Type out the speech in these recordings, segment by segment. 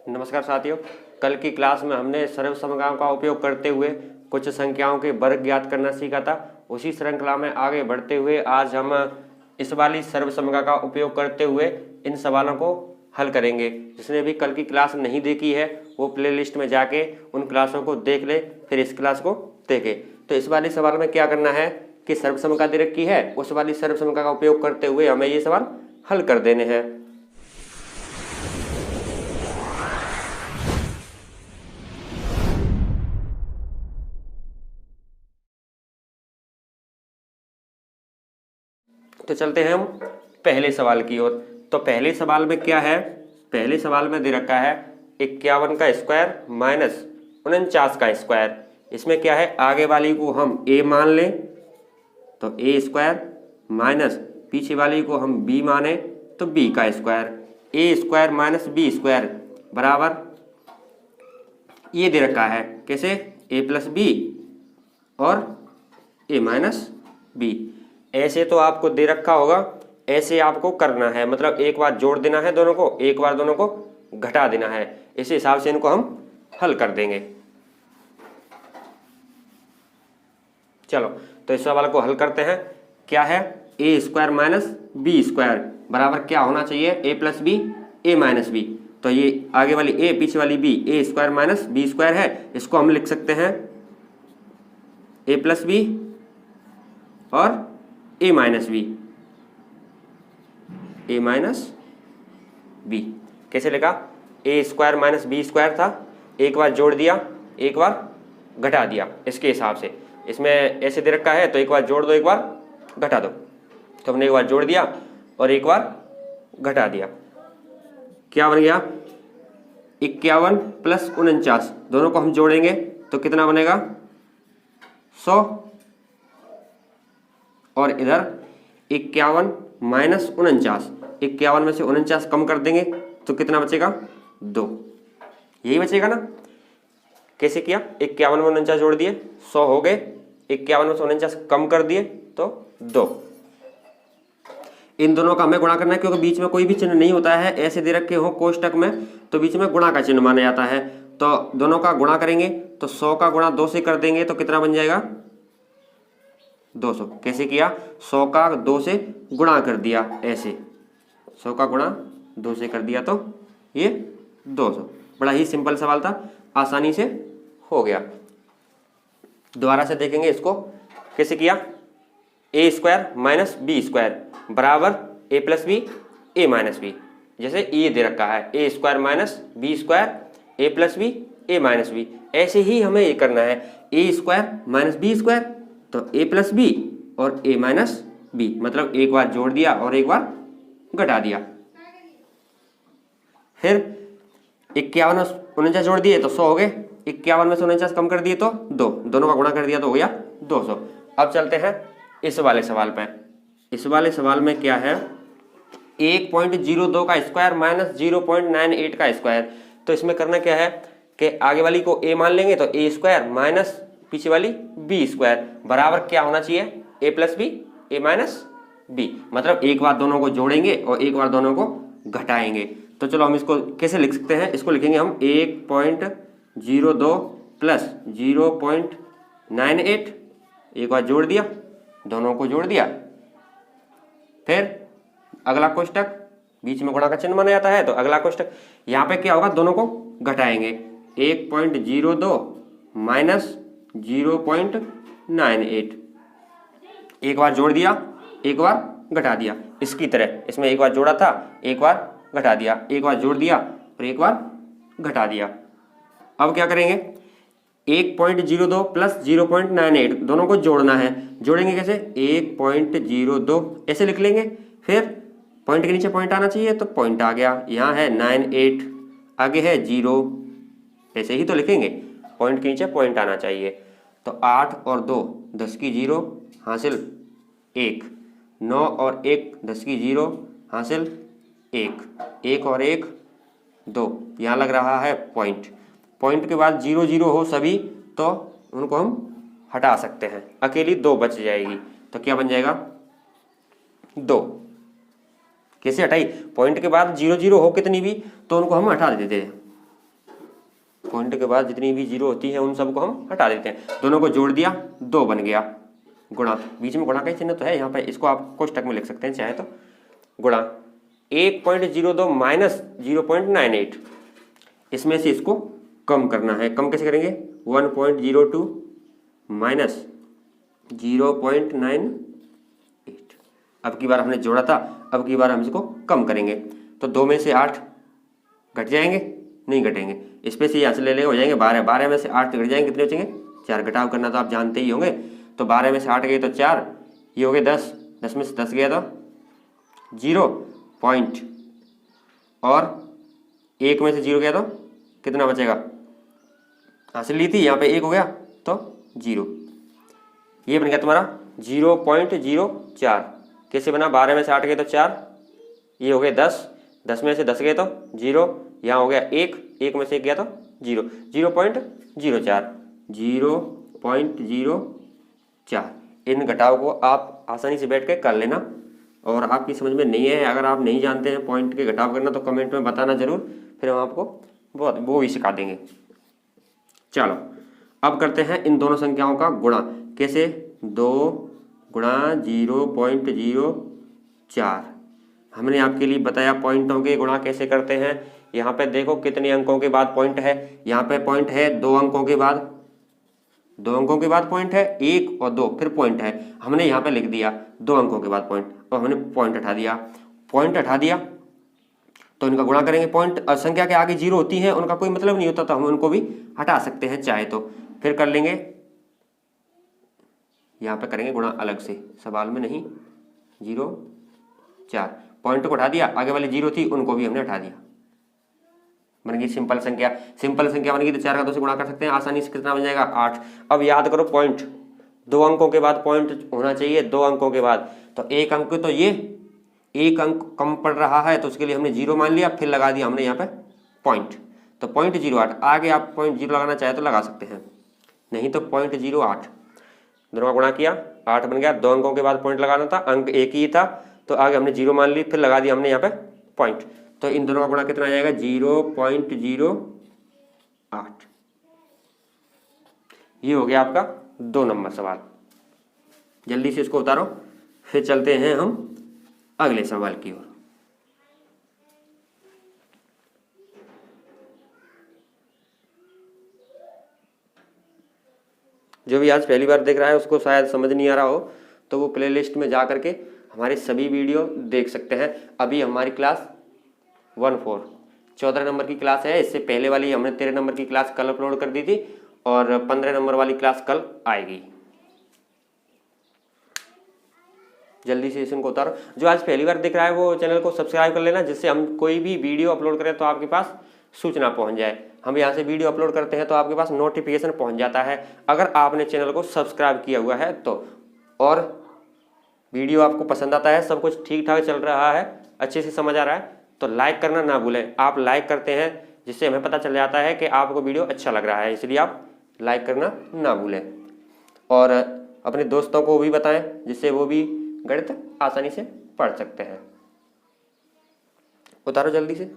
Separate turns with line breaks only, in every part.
नमस्कार साथियों, कल की क्लास में हमने सर्वसमगाओं का उपयोग करते हुए कुछ संख्याओं के वर्ग ज्ञात करना सीखा था। उसी श्रृंखला में आगे बढ़ते हुए आज हम इस वाली सर्वसमगा का उपयोग करते हुए इन सवालों को हल करेंगे। जिसने भी कल की क्लास नहीं देखी है वो प्लेलिस्ट में जाके उन क्लासों को देख ले, फिर इस क्लास को देखे। तो इस वाले सवाल में क्या करना है कि सर्वसमगा दे रखी है, उस वाली सर्वसमगा का उपयोग करते हुए हमें ये सवाल हल कर देने हैं। तो चलते हैं हम पहले सवाल की ओर। तो पहले सवाल में क्या है, पहले सवाल में दे रखा है 51 का स्क्वायर माइनस 49 का स्क्वायर। इसमें क्या है, आगे वाली को हम a मान लें तो a स्क्वायर माइनस पीछे वाली को हम b माने तो b का square. a square minus b square बराबर ये दे रखा है, कैसे, a प्लस बी और a माइनस बी। ऐसे तो आपको दे रखा होगा, ऐसे आपको करना है, मतलब एक बार जोड़ देना है दोनों को, एक बार दोनों को घटा देना है। इस हिसाब से इनको हम हल कर देंगे। चलो तो इस सवाल को हल करते हैं। क्या है, ए स्क्वायर माइनस बी स्क्वायर बराबर क्या होना चाहिए, ए plus B A minus B. तो ये आगे वाली ए पीछे वाली बी, ए स्क्वायर माइनस बी स्क्वायर है, इसको हम लिख सकते हैं ए प्लस बी और ए minus B, A minus B. कैसे लिखा, ए स्क्वायर माइनस बी स्क्वायर था, एक बार जोड़ दिया एक बार घटा दिया। इसके हिसाब से इसमें ऐसे दे रखा है तो एक बार जोड़ दो एक बार घटा दो। तो हमने एक बार जोड़ दिया और एक बार घटा दिया। क्या बन गया, 51 प्लस 49, दोनों को हम जोड़ेंगे तो कितना बनेगा 100, और इधर 51 माइनस 49, 51 में से 49 कम कर देंगे तो कितना बचेगा 2, यही बचेगा ना। कैसे किया, 51 में 49 जोड़ दिए 100 हो गए, 51 में से 49 कम कर दिए तो 2। इन दोनों का हमें गुणा करना है, क्योंकि बीच में कोई भी चिन्ह नहीं होता है। ऐसे दे रखे हो कोष्टक में तो बीच में गुणा का चिन्ह माना जाता है। तो दोनों का गुणा करेंगे तो 100 का गुणा 2 से कर देंगे तो कितना बन जाएगा 200। कैसे किया, 100 का 2 से गुणा कर दिया, ऐसे 100 का गुणा 2 से कर दिया तो ये 200। बड़ा ही सिंपल सवाल था, आसानी से हो गया। दोबारा से देखेंगे इसको कैसे किया, ए स्क्वायर माइनस बी स्क्वायर बराबर ए plus B A minus B. जैसे ये दे रखा है ए square minus B square A plus B A minus B, ऐसे ही हमें ये करना है ए स्क्वायर माइनस बी स्क्वायर तो ए प्लस बी और ए माइनस बी, मतलब एक बार जोड़ दिया और एक बार घटा दिया। फिर 51 में 49 जोड़ दिए तो 100 हो गए, 51 में से 49 कम कर दिए तो 2, दोनों का गुणा कर दिया तो हो गया 200। अब चलते हैं इस वाले सवाल पे। इस वाले सवाल में क्या है, 1.02 का स्क्वायर माइनस 0.98 का स्क्वायर। तो इसमें करना क्या है कि आगे वाली को a मान लेंगे तो a स्क्वायर माइनस पीछे वाली b स्क्वायर बराबर क्या होना चाहिए, a plus B A minus B. मतलब एक बार दोनों को जोड़ेंगे और एक बार दोनों को घटाएंगे। तो चलो हम इसको कैसे लिख सकते हैं, इसको लिखेंगे हम 1.02 प्लस 0.98, एक बार जोड़ दिया दोनों को जोड़ दिया। फिर अगला कोष्टक, बीच में गुणा का चिन्ह माना जाता है तो अगला कोष्टक, यहाँ पे क्या होगा, दोनों को घटाएंगे 1.02 माइनस 0.98, एक बार जोड़ दिया एक बार घटा दिया। इसकी तरह इसमें एक बार जोड़ा था एक बार घटा दिया, एक बार जोड़ दिया और एक बार घटा दिया। अब क्या करेंगे, 1.02 प्लस 0.98 दोनों को जोड़ना है। जोड़ेंगे कैसे, 1.02 ऐसे लिख लेंगे, फिर पॉइंट के नीचे पॉइंट आना चाहिए तो पॉइंट आ गया, यहाँ है 98, आगे है 0, ऐसे ही तो लिखेंगे, पॉइंट के नीचे पॉइंट आना चाहिए। तो 8 और 2 10 की 0 हासिल 1, 9 और 1 10 की 0 हासिल 1, 1 और 1 2, यहाँ लग रहा है पॉइंट। पॉइंट के बाद 0 0 हो सभी तो उनको हम हटा सकते हैं, अकेली 2 बच जाएगी तो क्या बन जाएगा 2। कैसे हटाई, पॉइंट के बाद 0 0 हो कितनी भी तो उनको हम हटा देते हैं। पॉइंट के बाद जितनी भी जीरो होती है उन सबको हम हटा देते हैं। दोनों को जोड़ दिया, 2 बन गया, गुणा, बीच में गुणा का चिन्ह तो है यहाँ पे, इसको आप कोष्टक में लिख सकते हैं चाहे तो, गुणा 1.02 माइनस 0.98, इसमें से इसको कम करना है। कम कैसे करेंगे? 1.02 माइनस 0.98। अब की बार हमने जोड़ा था, अब की बार हम इसको कम करेंगे तो 2 में से 8 घट जाएंगे, नहीं घटेंगे, इसमें से यहाँ से ले लेंगे, हो जाएंगे 12, 12 में से 8 घट जाएंगे, कितने बचेंगे? 4। घटाव करना तो आप जानते ही होंगे, तो 12 में से 8 गए तो 4, ये हो गए 10, 10 में से 10 गया तो 0 पॉइंट, और 1 में से 0 गया तो कितना बचेगा? हासिल ली थी, यहाँ पे 1 हो गया तो 0, ये बन गया तुम्हारा 0.04। कैसे बना? 12 में से 8 गए तो 4, ये हो गए 10, 10 में से 10 गए तो 0, यहाँ हो गया 1, 1 में से 1 गया तो 0, 0.04, 0.04। इन घटाव को आप आसानी से बैठ के कर लेना, और आपकी समझ में नहीं है, अगर आप नहीं जानते हैं पॉइंट के घटाव करना तो कमेंट में बताना जरूर, फिर हम आपको वो भी सिखा देंगे। चलो अब करते हैं इन दोनों संख्याओं का गुणा। कैसे? 2 गुणा 0.04। हमने आपके लिए बताया पॉइंटों के गुणा कैसे करते हैं। यहाँ पे देखो कितने अंकों के बाद पॉइंट है, यहाँ पे पॉइंट है 2 अंकों के बाद, 2 अंकों के बाद पॉइंट है, 1 और 2 फिर पॉइंट है। हमने यहाँ पे लिख दिया 2 अंकों के बाद पॉइंट, और हमने पॉइंट हटा दिया। पॉइंट हटा दिया तो इनका गुणा करेंगे। पॉइंट संख्या के आगे 0 होती है, उनका कोई मतलब नहीं होता, तो हम उनको भी हटा सकते हैं चाहे तो। फिर कर लेंगे, यहाँ पे करेंगे गुणा अलग से, सवाल में नहीं, 0.4। पॉइंट को हटा दिया, आगे वाली 0 थी उनको भी हमने हटा दिया, बन गई सिंपल संख्या। सिंपल संख्या बन गई तो 4 का 2 से गुणा कर सकते हैं आसानी से। कितना बन जाएगा? 8। अब याद करो पॉइंट 2 अंकों के बाद पॉइंट होना चाहिए, 2 अंकों के बाद, तो 1 अंक, तो ये 1 अंक कम पड़ रहा है तो उसके लिए हमने 0 मान लिया, फिर लगा दिया हमने यहाँ पे पॉइंट, तो 0.08। आगे आप 0.0 लगाना चाहे तो लगा सकते हैं, नहीं तो 0.08। दोनों का गुणा किया, 8 बन गया। 2 अंकों के बाद पॉइंट लगाना था, अंक एक ही था तो आगे हमने 0 मान ली, फिर लगा दिया हमने यहाँ पे पॉइंट, तो इन दोनों का गुणा कितना आ जाएगा? 0.08। ये हो गया आपका 2 नंबर सवाल। जल्दी से इसको उतारो, फिर चलते हैं हम अगले सवाल की ओर। जो भी आज पहली बार देख रहा है उसको शायद समझ नहीं आ रहा हो, तो वो प्लेलिस्ट में जा करके हमारे सभी वीडियो देख सकते हैं। अभी हमारी क्लास 14 14 नंबर की क्लास है। इससे पहले वाली हमने 13 नंबर की क्लास कल अपलोड कर दी थी, और 15 नंबर वाली क्लास कल आएगी। जल्दी से इनको उतारो। जो आज पहली बार देख रहा है वो चैनल को सब्सक्राइब कर लेना, जिससे हम कोई भी वीडियो अपलोड करें तो आपके पास सूचना पहुंच जाए। हम यहाँ से वीडियो अपलोड करते हैं तो आपके पास नोटिफिकेशन पहुंच जाता है, अगर आपने चैनल को सब्सक्राइब किया हुआ है तो। और वीडियो आपको पसंद आता है, सब कुछ ठीक ठाक चल रहा है, अच्छे से समझ आ रहा है, तो लाइक करना ना भूलें। आप लाइक करते हैं जिससे हमें पता चल जाता है कि आपको वीडियो अच्छा लग रहा है, इसलिए आप लाइक करना ना भूलें। और अपने दोस्तों को भी बताएं, जिससे वो भी गणित आसानी से पढ़ सकते हैं। उतारो जल्दी से।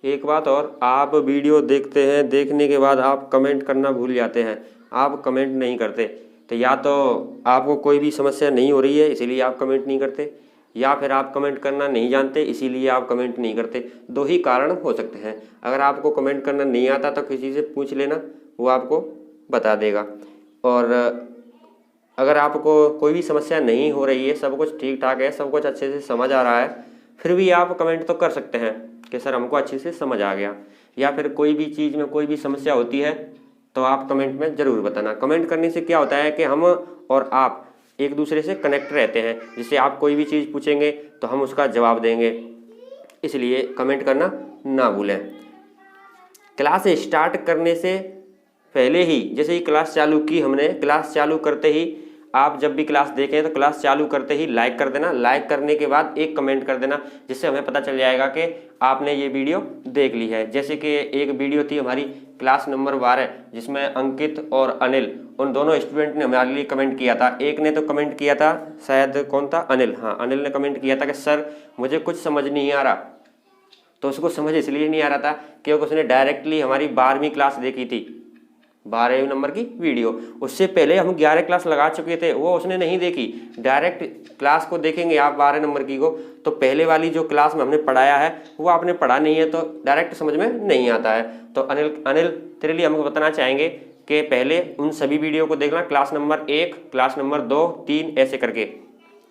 एक बात और, आप वीडियो देखते हैं, देखने के बाद आप कमेंट करना भूल जाते हैं, आप कमेंट नहीं करते, तो या तो आपको कोई भी समस्या नहीं हो रही है इसीलिए आप कमेंट नहीं करते, या फिर आप कमेंट करना नहीं जानते इसीलिए आप कमेंट नहीं करते। 2 ही कारण हो सकते हैं। अगर आपको कमेंट करना नहीं आता तो किसी से पूछ लेना, वो आपको बता देगा। और अगर आपको कोई भी समस्या नहीं हो रही है, सब कुछ ठीक ठाक है, सब कुछ अच्छे से समझ आ रहा है, फिर भी आप कमेंट तो कर सकते हैं कि सर हमको अच्छे से समझ आ गया। या फिर कोई भी चीज़ में कोई भी समस्या होती है तो आप कमेंट में ज़रूर बताना। कमेंट करने से क्या होता है कि हम और आप एक दूसरे से कनेक्ट रहते हैं, जिससे आप कोई भी चीज़ पूछेंगे तो हम उसका जवाब देंगे, इसलिए कमेंट करना ना भूलें। क्लास स्टार्ट करने से पहले ही, जैसे ही क्लास चालू की हमने, क्लास चालू करते ही आप जब भी क्लास देखें तो क्लास चालू करते ही लाइक कर देना। लाइक करने के बाद एक कमेंट कर देना, जिससे हमें पता चल जाएगा कि आपने ये वीडियो देख ली है। जैसे कि एक वीडियो थी हमारी क्लास नंबर 12, जिसमें अंकित और अनिल, उन दोनों स्टूडेंट ने हमारे लिए कमेंट किया था। एक ने तो कमेंट किया था, शायद कौन था, अनिल, हाँ अनिल ने कमेंट किया था कि सर मुझे कुछ समझ नहीं आ रहा। तो उसको समझ इसलिए नहीं आ रहा था क्योंकि उसने डायरेक्टली हमारी 12वीं क्लास देखी थी, 12वें नंबर की वीडियो। उससे पहले हम 11 क्लास लगा चुके थे, वो उसने नहीं देखी। डायरेक्ट क्लास को देखेंगे आप 12 नंबर की को, तो पहले वाली जो क्लास में हमने पढ़ाया है वो आपने पढ़ा नहीं है, तो डायरेक्ट समझ में नहीं आता है। तो अनिल तेरे लिए हमको बताना चाहेंगे कि पहले उन सभी वीडियो को देखना, क्लास नंबर 1, क्लास नंबर 2, 3 ऐसे करके।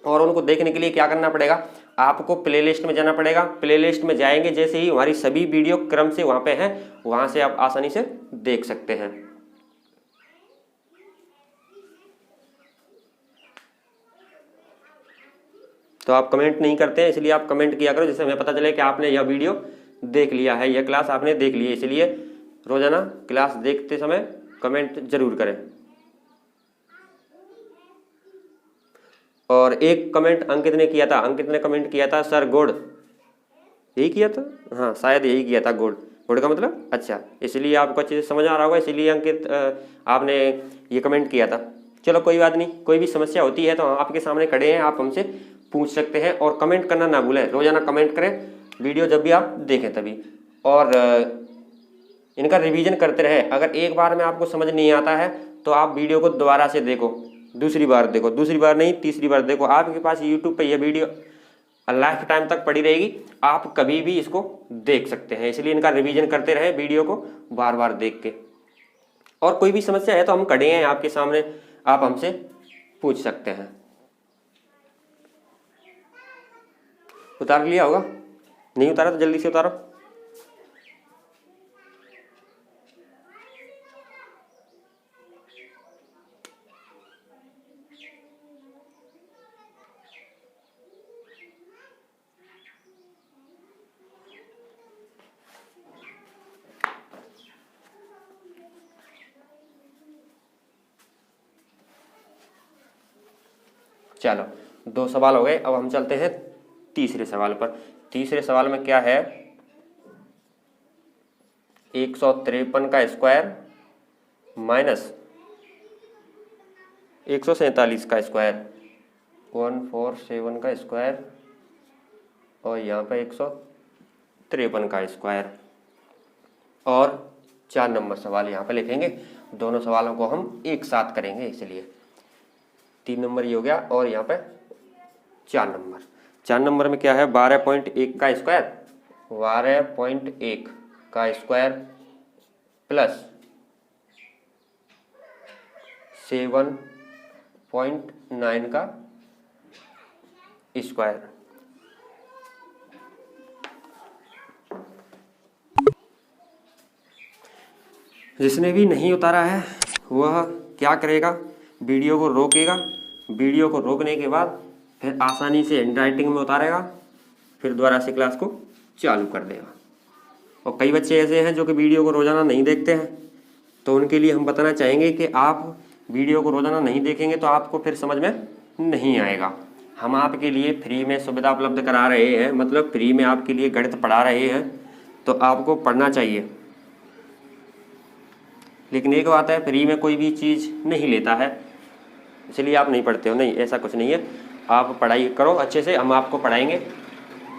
और उनको देखने के लिए क्या करना पड़ेगा, आपको प्लेलिस्ट में जाना पड़ेगा। प्लेलिस्ट में जाएंगे, जैसे ही हमारी सभी वीडियो क्रम से वहाँ पे हैं, वहाँ से आप आसानी से देख सकते हैं। तो आप कमेंट नहीं करते हैं, इसलिए आप कमेंट किया करो, जिससे हमें पता चले कि आपने यह वीडियो देख लिया है, यह क्लास आपने देख ली है। इसलिए रोजाना क्लास देखते समय कमेंट जरूर करें। और एक कमेंट अंकित ने किया था, अंकित ने कमेंट किया था सर गुड, यही किया था, हाँ शायद यही किया था, गुड। गुड का मतलब अच्छा, इसलिए आपको अच्छे से समझ आ रहा होगा, इसीलिए अंकित आपने ये कमेंट किया था। चलो कोई बात नहीं, कोई भी समस्या होती है तो हम आपके सामने खड़े हैं, आप हमसे पूछ सकते हैं। और कमेंट करना ना भूलें, रोजाना कमेंट करें वीडियो जब भी आप देखें तभी। और इनका रिवीजन करते रहें। अगर एक बार में आपको समझ नहीं आता है तो आप वीडियो को दोबारा से देखो, दूसरी बार देखो, दूसरी बार नहीं तीसरी बार देखो। आपके पास यूट्यूब पे यह वीडियो लाइफ टाइम तक पड़ी रहेगी, आप कभी भी इसको देख सकते हैं। इसलिए इनका रिवीजन करते रहे वीडियो को बार बार देख के। और कोई भी समस्या है तो हम खड़े हैं आपके सामने, आप हमसे पूछ सकते हैं। उतार लिया होगा, नहीं उतारा तो जल्दी से उतारो। चलो 2 सवाल हो गए, अब हम चलते हैं तीसरे सवाल पर। तीसरे सवाल में क्या है, 153 का स्क्वायर माइनस 147 का स्क्वायर, 147 का स्क्वायर और यहाँ पे 153 का स्क्वायर। और 4 नंबर सवाल यहाँ पे लिखेंगे। दोनों सवालों को हम एक साथ करेंगे, इसलिए 3 नंबर ये हो गया और यहाँ पे 4 नंबर। 4 नंबर में क्या है, 12.1 का स्क्वायर, 12.1 का स्क्वायर प्लस 7.9 का स्क्वायर। जिसने भी नहीं उतारा है वह क्या करेगा, वीडियो को रोकेगा, वीडियो को रोकने के बाद फिर आसानी से हैंडराइटिंग में उतारेगा, फिर दोबारा से क्लास को चालू कर देगा। और कई बच्चे ऐसे हैं जो कि वीडियो को रोज़ाना नहीं देखते हैं, तो उनके लिए हम बताना चाहेंगे कि आप वीडियो को रोज़ाना नहीं देखेंगे तो आपको फिर समझ में नहीं आएगा। हम आपके लिए फ्री में सुविधा उपलब्ध करा रहे हैं, मतलब फ्री में आपके लिए गणित पढ़ा रहे हैं, तो आपको पढ़ना चाहिए। लेकिन एक बात है, फ्री में कोई भी चीज़ नहीं लेता है, इसलिए आप नहीं पढ़ते हो, नहीं ऐसा कुछ नहीं है। आप पढ़ाई करो अच्छे से, हम आपको पढ़ाएंगे।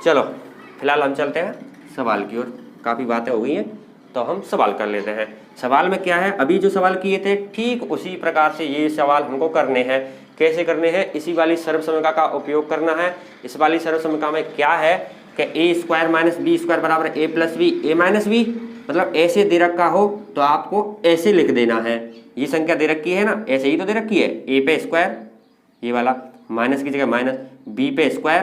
चलो फिलहाल हम चलते हैं सवाल की ओर, काफ़ी बातें हो गई हैं तो हम सवाल कर लेते हैं। सवाल में क्या है, अभी जो सवाल किए थे ठीक उसी प्रकार से ये सवाल हमको करने हैं। कैसे करने हैं, इसी वाली सर्वसमीकरण का उपयोग करना है। इस वाली सर्वसमीकरण में क्या है कि ए स्क्वायर माइनस बी स्क्वायर बराबर ए plus B, A minus B मतलब ऐसे दे रखा हो तो आपको ऐसे लिख देना है। ये संख्या दे रखी है ना, ऐसे ही तो दे रखी है, ए पे स्क्वायर ये वाला, माइनस की जगह माइनस, बी पे स्क्वायर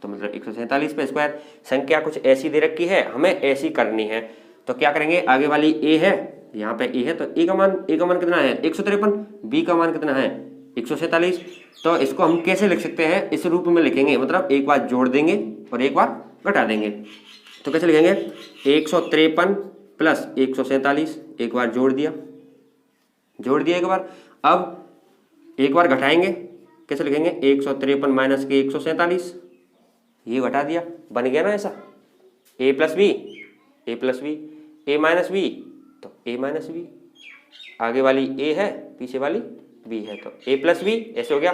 तो मतलब 147 पे स्क्वायर। संख्या कुछ ऐसी दे रखी है, हमें ऐसी करनी है, तो क्या करेंगे, आगे वाली ए है, यहाँ पे ए है, तो ए का मान कितना है 153, बी का मान कितना है 147। तो इसको हम कैसे लिख सकते हैं, इस रूप में लिखेंगे, मतलब एक बार जोड़ देंगे और एक बार घटा देंगे। तो कैसे लिखेंगे, 153 प्लस 147, एक बार जोड़ दिया एक बार। अब एक बार घटाएंगे, कैसे लिखेंगे, 153 माइनस के 147, ये घटा दिया, बन गया ना ऐसा, ए plus B, A minus B तो ए माइनस बी, आगे वाली ए है पीछे वाली बी है, तो ए प्लस बी ऐसे हो गया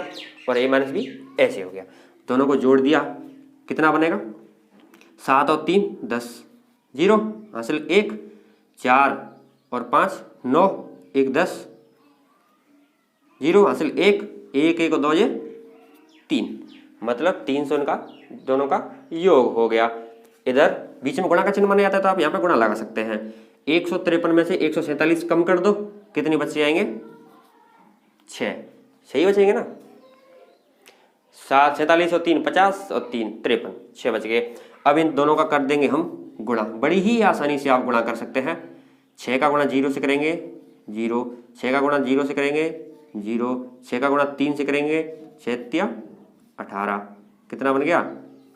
और ए माइनस बी ऐसे हो गया। दोनों को जोड़ दिया, कितना बनेगा, 7 और 3 10, 0 हासिल 1, 4 और 5 9, 1 10, 0 हासिल 1, 1 1 और 2 ये 3, मतलब 300 इनका दोनों का योग हो गया। इधर बीच में गुणा का चिन्ह बन जाता है तो आप यहाँ पे गुणा लगा सकते हैं। 153 में से 147 कम कर दो, कितने बच जाएंगे, 6, सही बचेंगे ना, 7 47 और 3 50 और 3 53, 6 बच गए। अब इन दोनों का कर देंगे हम गुणा, बड़ी ही आसानी से आप गुणा कर सकते हैं। 6 का गुणा 0 से करेंगे 0, 6 का गुणा 0 से करेंगे 0, 6 का गुणा 3 से करेंगे 6 18, कितना बन गया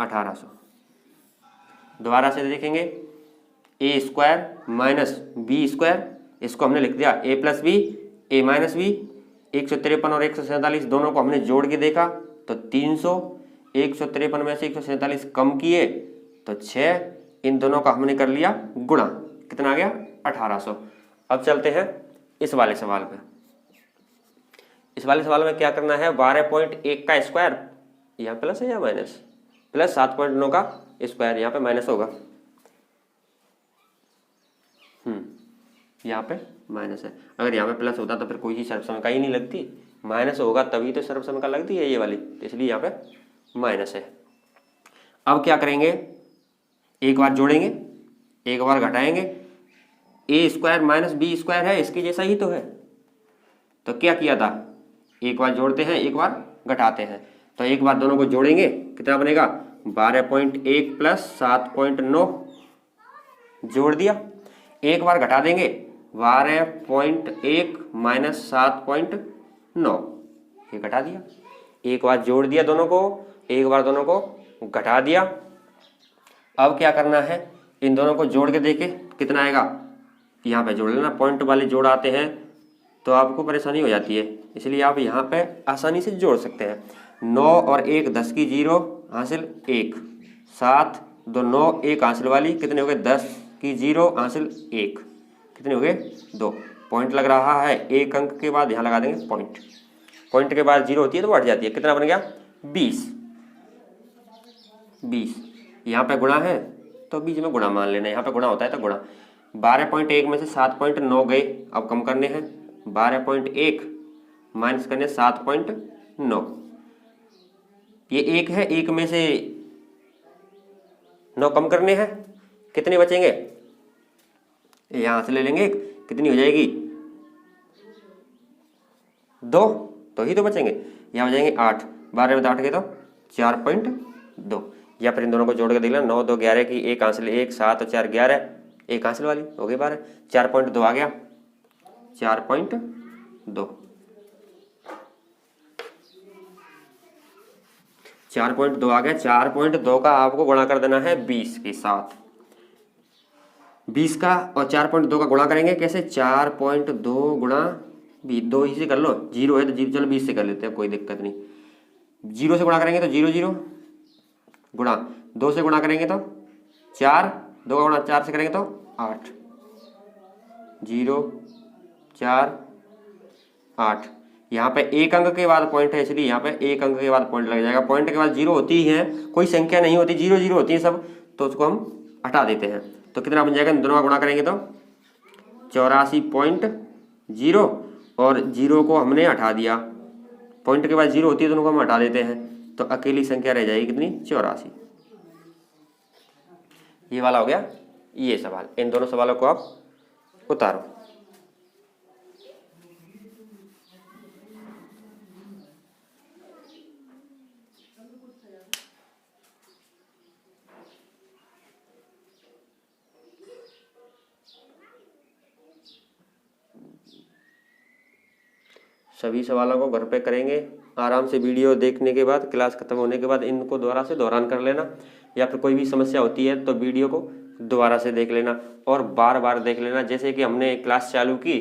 1800। दोबारा से देखेंगे, ए स्क्वायर माइनस बी स्क्वायर, इसको हमने लिख दिया ए plus B, A minus B. 153 और 147 दोनों को हमने जोड़ के देखा तो 300, 153 में से 147 कम किए तो 6, इन दोनों का हमने कर लिया गुणा, कितना आ गया 1800। अब चलते हैं इस वाले सवाल पे। इस वाले सवाल में क्या करना है, 12.1 का स्क्वायर, यहाँ प्लस है या माइनस, प्लस 7.9 का स्क्वायर, यहाँ पे माइनस होगा, यहाँ पे माइनस है। अगर यहाँ पे प्लस होता तो फिर कोई चीज सर्वसमका ही नहीं लगती, माइनस होगा तभी तो सर्वसमका लगती है ये वाली, तो इसलिए यहाँ पे माइनस है। अब क्या करेंगे, एक बार जोड़ेंगे एक बार घटाएंगे, ए स्क्वायर माइनस बी स्क्वायर है, इसके जैसा ही तो है, तो क्या किया था, एक बार जोड़ते हैं एक बार घटाते हैं। तो एक बार दोनों को जोड़ेंगे, कितना बनेगा 12.1 प्लस 7.9, जोड़ दिया। एक बार घटा देंगे, 12.1 माइनस 7.9, ये घटा दिया। एक बार जोड़ दिया दोनों को, एक बार दोनों को घटा दिया। अब क्या करना है, इन दोनों को जोड़ के देखे कितना आएगा, यहाँ पे जोड़ लेना, पॉइंट वाले जोड़ आते हैं तो आपको परेशानी हो जाती है, इसलिए आप यहाँ पे आसानी से जोड़ सकते हैं। 9 और 1 10 की 0 हासिल 1, 7 2 9 1 हासिल वाली, कितने हो गए 10 की 0 हासिल 1, कितने हो गए 2। पॉइंट लग रहा है, एक अंक के बाद यहाँ लगा देंगे पॉइंट, पॉइंट के बाद 0 होती है तो हट जाती है, कितना बन गया 20। यहाँ पे गुणा है तो बीच में गुणा मान लेना, यहाँ पे गुणा होता है तो गुणा। 12.1 में से 7.9 गए, अब कम करने हैं, 12.1 माइनस करने 7.9, ये 1 है, 1 में से 9 कम करने हैं, कितने बचेंगे, यहाँ से ले लेंगे, कितनी हो जाएगी 2, तो ही तो बचेंगे, यहाँ हो जाएंगे 8, 12 में 8 गए तो 4.2, या फिर इन दोनों को जोड़ के देख लेना, 9 2 11 की 1 हासिल 1, 7 और 4 11, 1 हासिल वाली हो गई 12, 4.2 आ गया, 4.2, 4.2 आ गया। 4.2 का आपको गुणा कर देना है 20 के साथ, 20 का और 4.2 का गुणा करेंगे कैसे, 4.2 गुणा 2 ही से कर लो, 0 है तो 0, चलो 20 से कर लेते हैं, कोई दिक्कत नहीं। 0 से गुणा करेंगे तो 0 0 गुणा, 2 से गुणा करेंगे तो 4, 2 का गुणा 4 से करेंगे तो 8, 0 4 8। यहाँ पे एक अंक के बाद पॉइंट है, इसलिए यहाँ पे एक अंक के बाद पॉइंट लग जाएगा। पॉइंट के बाद 0 होती है, कोई संख्या नहीं होती, 0 0 होती है सब, तो उसको हम हटा देते हैं। तो कितना बन जाएगा, दोनों का गुणा करेंगे तो 84.0 और 0 को हमने हटा दिया, पॉइंट के बाद 0 होती है, दोनों को हम हटा देते हैं, तो अकेली संख्या रह जाएगी कितनी 84। ये वाला हो गया ये सवाल, इन दोनों सवालों को आप उतारो। सभी सवालों को घर पे करेंगे आराम से, वीडियो देखने के बाद, क्लास खत्म होने के बाद इनको दोबारा से दोहरान कर लेना, या फिर कोई भी समस्या होती है तो वीडियो को दोबारा से देख लेना और बार बार देख लेना। जैसे कि हमने क्लास चालू की,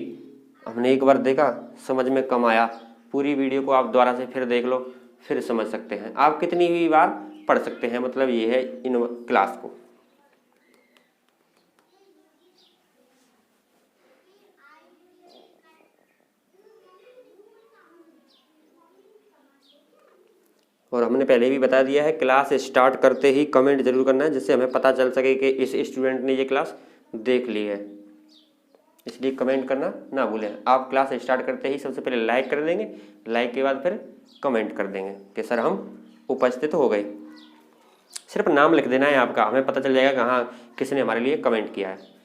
हमने एक बार देखा, समझ में कम आया, पूरी वीडियो को आप दोबारा से फिर देख लो, फिर समझ सकते हैं। आप कितनी भी बार पढ़ सकते हैं, मतलब ये है इन क्लास को। और हमने पहले भी बता दिया है, क्लास स्टार्ट करते ही कमेंट जरूर करना है, जिससे हमें पता चल सके कि इस स्टूडेंट ने ये क्लास देख ली है। इसलिए कमेंट करना ना भूलें। आप क्लास स्टार्ट करते ही सबसे पहले लाइक कर देंगे, लाइक के बाद फिर कमेंट कर देंगे कि सर हम उपस्थित हो गए। सिर्फ नाम लिख देना है आपका, हमें पता चल जाएगा कि हाँ किसने हमारे लिए कमेंट किया है।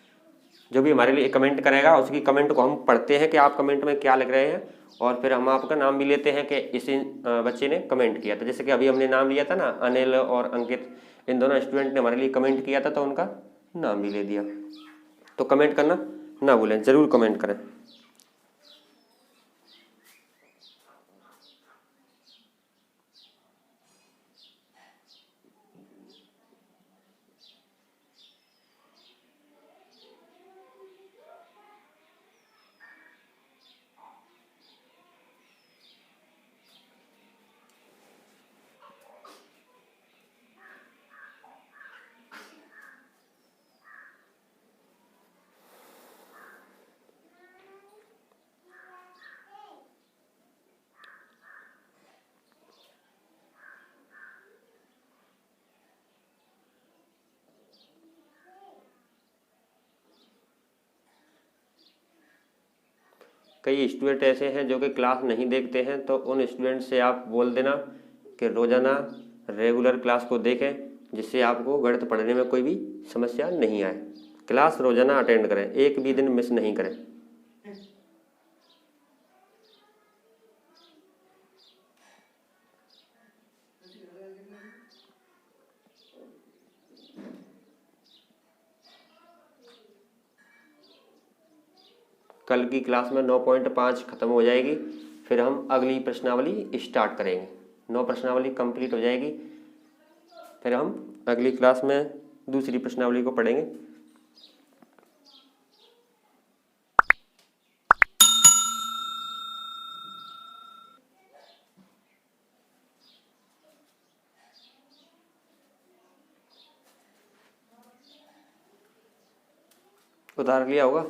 जो भी हमारे लिए कमेंट करेगा उसकी कमेंट को हम पढ़ते हैं कि आप कमेंट में क्या लिख रहे हैं, और फिर हम आपका नाम भी लेते हैं कि इसी बच्चे ने कमेंट किया था। जैसे कि अभी हमने नाम लिया था ना, अनिल और अंकित, इन दोनों स्टूडेंट ने हमारे लिए कमेंट किया था तो उनका नाम भी ले दिया। तो कमेंट करना ना भूलें, ज़रूर कमेंट करें। कई स्टूडेंट ऐसे हैं जो कि क्लास नहीं देखते हैं, तो उन स्टूडेंट से आप बोल देना कि रोज़ाना रेगुलर क्लास को देखें, जिससे आपको गणित पढ़ने में कोई भी समस्या नहीं आए। क्लास रोज़ाना अटेंड करें, एक भी दिन मिस नहीं करें। कल की क्लास में 9.5 खत्म हो जाएगी, फिर हम अगली प्रश्नावली स्टार्ट करेंगे। 9 प्रश्नावली कंप्लीट हो जाएगी, फिर हम अगली क्लास में दूसरी प्रश्नावली को पढ़ेंगे। उतार लिया होगा।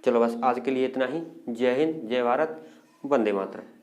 चलो बस आज के लिए इतना ही। जय हिंद, जय भारत, वंदे मातरम।